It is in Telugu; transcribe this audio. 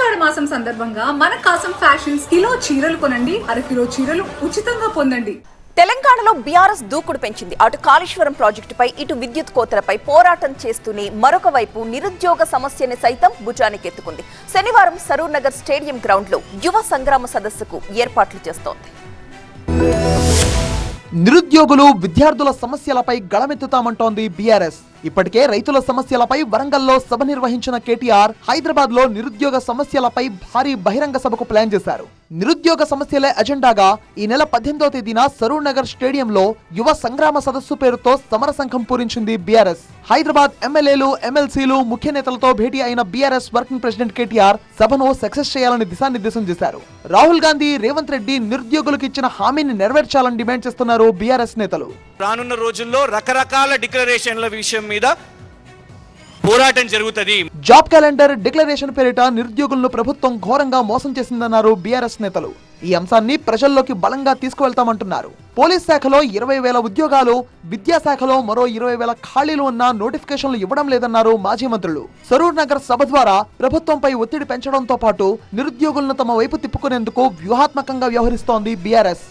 ఆషాఢ మాసం సందర్భంగా మన కాసం ఫ్యాషన్స్ కిలో చీరలు కొనండి, అరకిలో చీరలు ఉచితంగా పొందండి. తెలంగాణలో బీఆర్ఎస్ దూకుడు పెంచింది. అటు కాళేశ్వరం ప్రాజెక్టుపై, ఇటు విద్యుత్ కోతలపై పోరాటం చేస్తూనే మరొక వైపు నిరుద్యోగ సమస్యని సైతం భుజానికెత్తుకుంది. శనివారం సరూర్ నగర్ స్టేడియం గ్రౌండ్ లో యువ సంగ్రామ సదస్సుకు ఏర్పాట్లు చేస్తోంది. నిరుద్యోగులు విద్యార్థుల సమస్యలపై గళమెత్తుతామంటోంది బీఆర్ఎస్. ఇప్పటికే రైతుల సమస్యలపై వరంగల్లో సభ నిర్వహించిన కేటీఆర్ హైదరాబాద్ లో నిరుద్యోగ సమస్యలపై భారీ బహిరంగ సభకు ప్లాన్ చేశారు. నిరుద్యోగ సమస్యలే అజెండాగా ఈ నెల 18వ తేదీన సరూర్ నగర్ స్టేడియంలో యువ సంగ్రామ సదస్సు పేరుతో సమర సంఘం పూరించింది బీఆర్ఎస్. హైదరాబాద్ ఎమ్మెల్యేలు, ఎమ్మెల్సీలు, ముఖ్య నేతలతో భేటీ అయిన బీఆర్ఎస్ వర్కింగ్ ప్రెసిడెంట్ కేటీఆర్ సభను సక్సెస్ చేయాలని దిశానిర్దేశం చేశారు. రాహుల్ గాంధీ, రేవంత్ రెడ్డి నిరుద్యోగులకు ఇచ్చిన హామీని నెరవేర్చాలని డిమాండ్ చేస్తున్నారు బీఆర్ఎస్ నేతలు. రానున్న రోజుల్లో రకరకాల డిక్లరేషన్ల విషయం మీద పోరాటం జరుగుతుంది. జాబ్ క్యాలెండర్, డిక్లరేషన్ పేరిట నిరుద్యోగులను ప్రభుత్వం ఘోరంగా మోసం చేసిందన్నారు బీఆర్ఎస్ నేతలు. ఈ అంశాన్ని ప్రజల్లోకి బలంగా తీసుకువెళ్తామంటున్నారు. పోలీస్ శాఖలో 20,000 ఉద్యోగాలు, విద్యాశాఖలో మరో 20,000 ఖాళీలు ఉన్న నోటిఫికేషన్లు ఇవ్వడం లేదన్నారు మాజీ మంత్రులు. సరూర్ నగర్ సభ ద్వారా ప్రభుత్వంపై ఒత్తిడి పెంచడంతో పాటు నిరుద్యోగులను తమ వైపు తిప్పుకునేందుకు వ్యూహాత్మకంగా వ్యవహరిస్తోంది బీఆర్ఎస్.